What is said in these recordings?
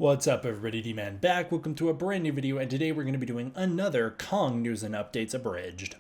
What's up everybody, D-Man back. Welcome to a brand new video, and today we're going to be doing another Kong news and updates abridged.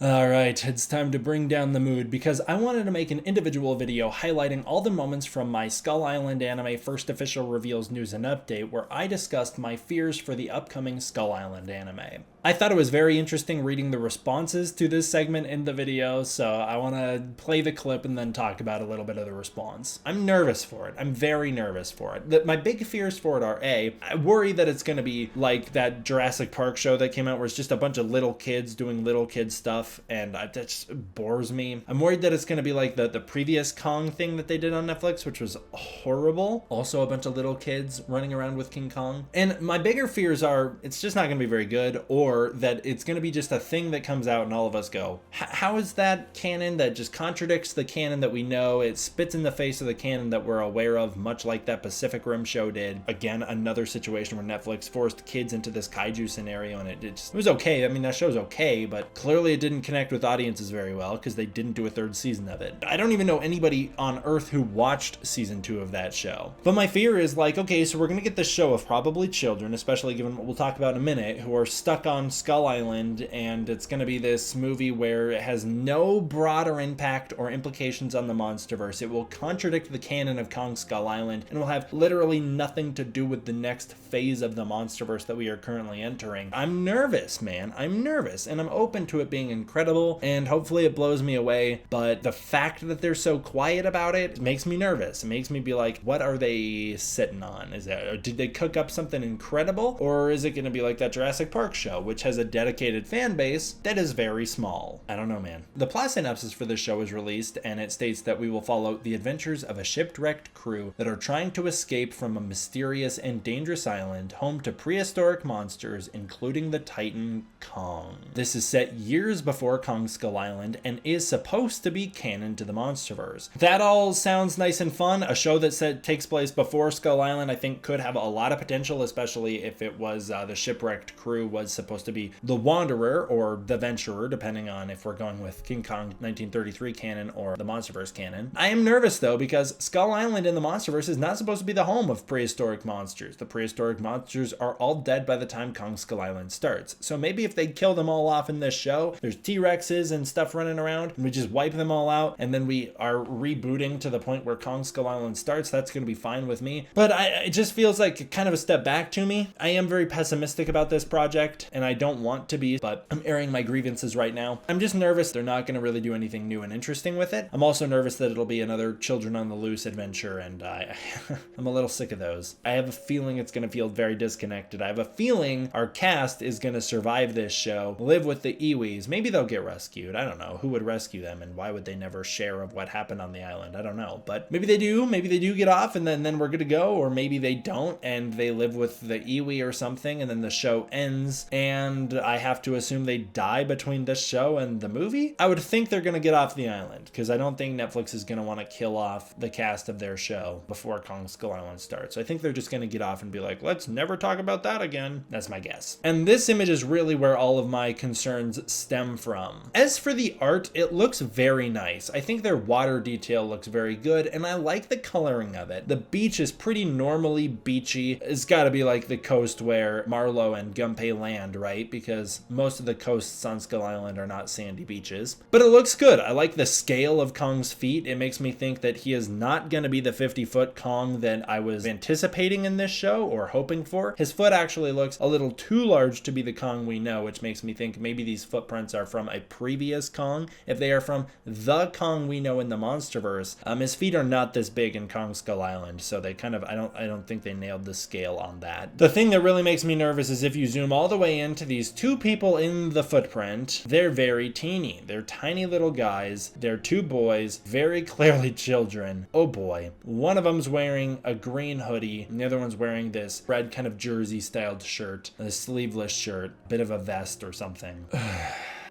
Alright, it's time to bring down the mood because I wanted to make an individual video highlighting all the moments from my Skull Island anime first official reveals news and update where I discussed my fears for the upcoming Skull Island anime. I thought it was very interesting reading the responses to this segment in the video, so I want to play the clip and then talk about a little bit of the response. I'm nervous for it. I'm very nervous for it. My big fears for it are I worry that it's going to be like that Jurassic Park show that came out where it's just a bunch of little kids doing little kid stuff, and that just bores me. I'm worried that it's going to be like the previous Kong thing that they did on Netflix, which was horrible. Also a bunch of little kids running around with King Kong. And my bigger fears are it's just not going to be very good, or that it's going to be just a thing that comes out and all of us go, how is that canon that just contradicts the canon that we know? It spits in the face of the canon that we're aware of, much like that Pacific Rim show did. Again, another situation where Netflix forced kids into this kaiju scenario, and it was okay. I mean, that show's okay, but clearly it didn't connect with audiences very well because they didn't do a third season of it. I don't even know anybody on Earth who watched season 2 of that show. But my fear is like, okay, so we're going to get this show of probably children, especially given what we'll talk about in a minute, who are stuck on Skull Island, and it's going to be this movie where it has no broader impact or implications on the MonsterVerse. It will contradict the canon of Kong Skull Island and will have literally nothing to do with the next phase of the MonsterVerse that we are currently entering. I'm nervous, man. I'm nervous, and I'm open to it being incredible, and hopefully it blows me away, but the fact that they're so quiet about it makes me nervous. It makes me be like, what are they sitting on? Did they cook up something incredible, or is it going to be like that Jurassic Park show, which has a dedicated fan base that is very small? I don't know, man. The plot synopsis for this show is released, and it states that we will follow the adventures of a shipwrecked crew that are trying to escape from a mysterious and dangerous island home to prehistoric monsters, including the Titan Kong. This is set years before Kong Skull Island and is supposed to be canon to the MonsterVerse. That all sounds nice and fun. A show that takes place before Skull Island, I think, could have a lot of potential, especially if it was the shipwrecked crew was supposed to be the Wanderer or the Venturer, depending on if we're going with King Kong 1933 canon or the MonsterVerse canon. I am nervous though, because Skull Island in the MonsterVerse is not supposed to be the home of prehistoric monsters. The prehistoric monsters are all dead by the time Kong Skull Island starts. So maybe if they kill them all off in this show, there's T-Rexes and stuff running around, and we just wipe them all out, and then we are rebooting to the point where Kong Skull Island starts. That's going to be fine with me. But it just feels like kind of a step back to me. I am very pessimistic about this project, and I don't want to be, but I'm airing my grievances right now. I'm just nervous they're not going to really do anything new and interesting with it. I'm also nervous that it'll be another Children on the Loose adventure, and I'm a little sick of those. I have a feeling it's going to feel very disconnected. I have a feeling our cast is going to survive this show, live with the Iwis. Maybe they'll get rescued. I don't know. Who would rescue them, and why would they never share of what happened on the island? I don't know, but maybe they do. Maybe they do get off, and then we're good to go, or maybe they don't, and they live with the Iwi or something, and then the show ends, and I have to assume they die between this show and the movie. I would think they're going to get off the island, because I don't think Netflix is going to want to kill off the cast of their show before Kong Skull Island starts. So I think they're just going to get off and be like, let's never talk about that again. That's my guess. And this image is really where all of my concerns stem from. As for the art, it looks very nice. I think their water detail looks very good, and I like the coloring of it. The beach is pretty normally beachy. It's got to be like the coast where Marlowe and Gunpei land, right? Because most of the coasts on Skull Island are not sandy beaches. But it looks good. I like the scale of Kong's feet. It makes me think that he is not going to be the 50-foot Kong that I was anticipating in this show or hoping for. His foot actually looks a little too large to be the Kong we know, which makes me think maybe these footprints are from a previous Kong. If they are from the Kong we know in the MonsterVerse, his feet are not this big in Kong Skull Island, so they kind of, I don't think they nailed the scale on that. The thing that really makes me nervous is if you zoom all the way into these two people in the footprint, they're very teeny. They're tiny little guys. They're two boys, very clearly children. Oh boy. One of them's wearing a green hoodie, and the other one's wearing this red kind of jersey styled shirt, a sleeveless shirt, bit of a vest or something.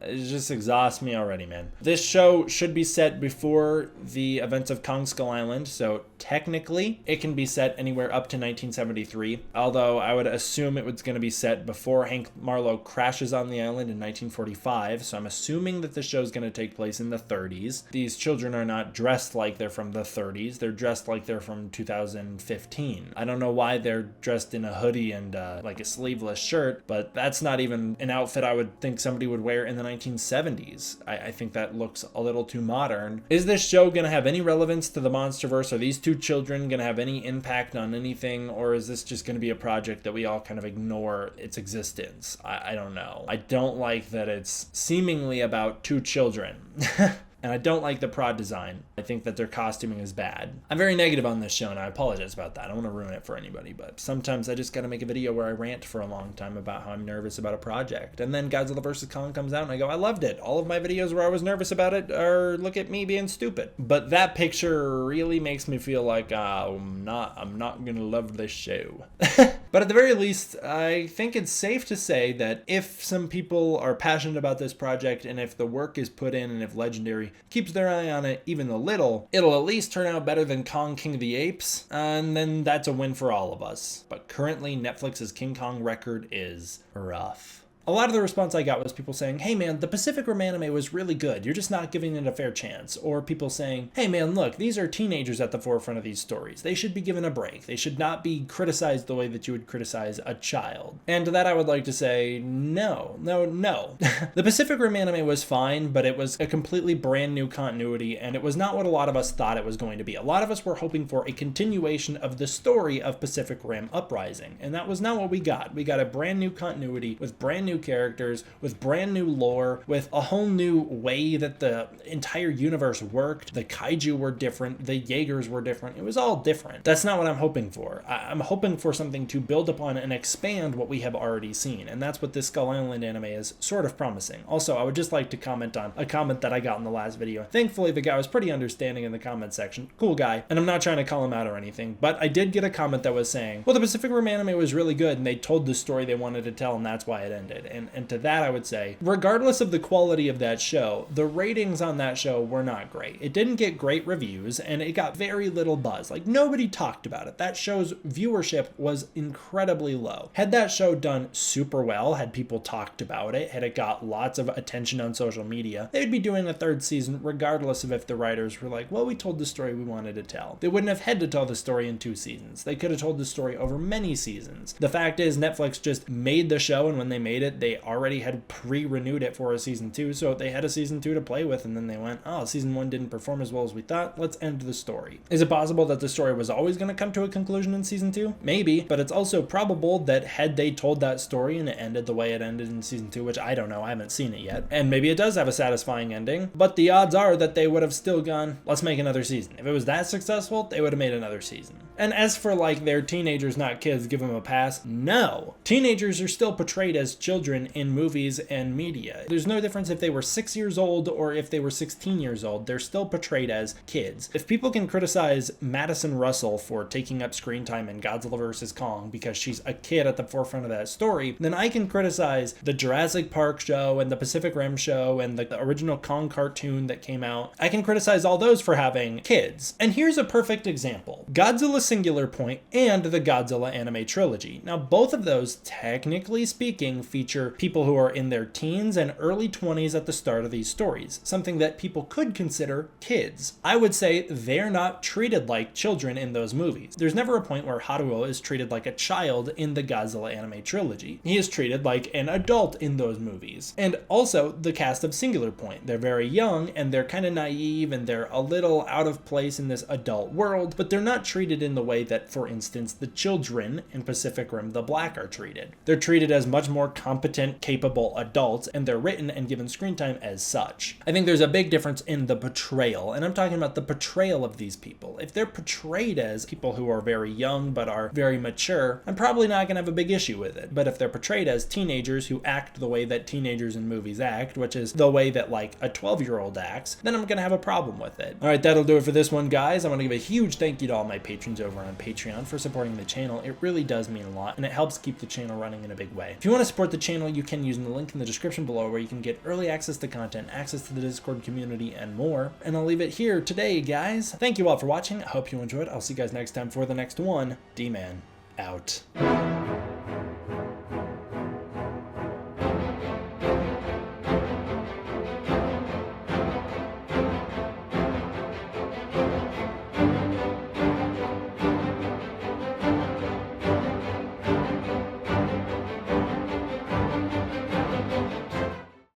It just exhausts me already, man. This show should be set before the events of Kong Skull Island, so technically it can be set anywhere up to 1973, although I would assume it was going to be set before Hank Marlowe crashes on the island in 1945, so I'm assuming that the show is going to take place in the 30s. These children are not dressed like they're from the 30s, they're dressed like they're from 2015. I don't know why they're dressed in a hoodie and like a sleeveless shirt, but that's not even an outfit I would think somebody would wear in the 1970s. I think that looks a little too modern. Is this show going to have any relevance to the MonsterVerse? Are these two children going to have any impact on anything, or is this just going to be a project that we all kind of ignore its existence? I don't know. I don't like that it's seemingly about two children. And I don't like the prod design. I think that their costuming is bad. I'm very negative on this show, and I apologize about that. I don't want to ruin it for anybody, but sometimes I just gotta make a video where I rant for a long time about how I'm nervous about a project. And then Godzilla vs. Kong comes out, and I go, I loved it. All of my videos where I was nervous about it are look at me being stupid. But that picture really makes me feel like I'm not gonna love this show. But at the very least, I think it's safe to say that if some people are passionate about this project, and if the work is put in, and if Legendary keeps their eye on it even a little, it'll at least turn out better than Kong King of the Apes, and then that's a win for all of us. But currently, Netflix's King Kong record is rough. A lot of the response I got was people saying, hey man, the Pacific Rim anime was really good, you're just not giving it a fair chance. Or people saying, hey man, look, these are teenagers at the forefront of these stories. They should be given a break. They should not be criticized the way that you would criticize a child. And to that I would like to say, no. The Pacific Rim anime was fine, but it was a completely brand new continuity, and it was not what a lot of us thought it was going to be. A lot of us were hoping for a continuation of the story of Pacific Rim Uprising, and that was not what we got. We got a brand new continuity with brand new characters, with brand new lore, with a whole new way that the entire universe worked. The kaiju were different, the Jaegers were different, it was all different. That's not what I'm hoping for. I'm hoping for something to build upon and expand what we have already seen, and that's what this Skull Island anime is sort of promising. Also, I would just like to comment on a comment that I got in the last video. Thankfully, the guy was pretty understanding in the comment section. Cool guy, and I'm not trying to call him out or anything, but I did get a comment that was saying, well, the Pacific Rim anime was really good, and they told the story they wanted to tell, and that's why it ended. And to that I would say, regardless of the quality of that show, the ratings on that show were not great. It didn't get great reviews, and it got very little buzz. Like, nobody talked about it. That show's viewership was incredibly low. Had that show done super well, had people talked about it, had it got lots of attention on social media, they'd be doing a third season regardless of if the writers were like, well, we told the story we wanted to tell. They wouldn't have had to tell the story in 2 seasons. They could have told the story over many seasons. The fact is, Netflix just made the show, and when they made it, they already had pre-renewed it for a season 2, so they had a season 2 to play with, and then they went, oh, season 1 didn't perform as well as we thought, let's end the story. Is it possible that the story was always going to come to a conclusion in season 2? Maybe, but it's also probable that had they told that story and it ended the way it ended in season 2, which I don't know, I haven't seen it yet, and maybe it does have a satisfying ending, but the odds are that they would have still gone, let's make another season. If it was that successful, they would have made another season. And as for like, they're teenagers, not kids, give them a pass, no. Teenagers are still portrayed as children in movies and media. There's no difference if they were 6 years old or if they were 16 years old, they're still portrayed as kids. If people can criticize Madison Russell for taking up screen time in Godzilla vs. Kong because she's a kid at the forefront of that story, then I can criticize the Jurassic Park show and the Pacific Rim show and the original Kong cartoon that came out. I can criticize all those for having kids. And here's a perfect example. Godzilla Singular Point and the Godzilla anime trilogy. Now, both of those, technically speaking, feature people who are in their teens and early 20s at the start of these stories, something that people could consider kids. I would say they're not treated like children in those movies. There's never a point where Haruo is treated like a child in the Godzilla anime trilogy. He is treated like an adult in those movies. And also the cast of Singular Point. They're very young and they're kind of naive and they're a little out of place in this adult world, but they're not treated in the way that, for instance, the children in Pacific Rim the Black are treated. They're treated as much more competent, capable adults, and they're written and given screen time as such. I think there's a big difference in the portrayal, and I'm talking about the portrayal of these people. If they're portrayed as people who are very young but are very mature, I'm probably not going to have a big issue with it. But if they're portrayed as teenagers who act the way that teenagers in movies act, which is the way that like a 12-year-old acts, then I'm going to have a problem with it. Alright, that'll do it for this one, guys. I want to give a huge thank you to all my patrons over on Patreon for supporting the channel. It really does mean a lot, and it helps keep the channel running in a big way. If you want to support the channel, channel, you can use the link in the description below where you can get early access to content, access to the Discord community, and more. And I'll leave it here today, guys. Thank you all for watching. I hope you enjoyed. I'll see you guys next time for the next one. D-Man out.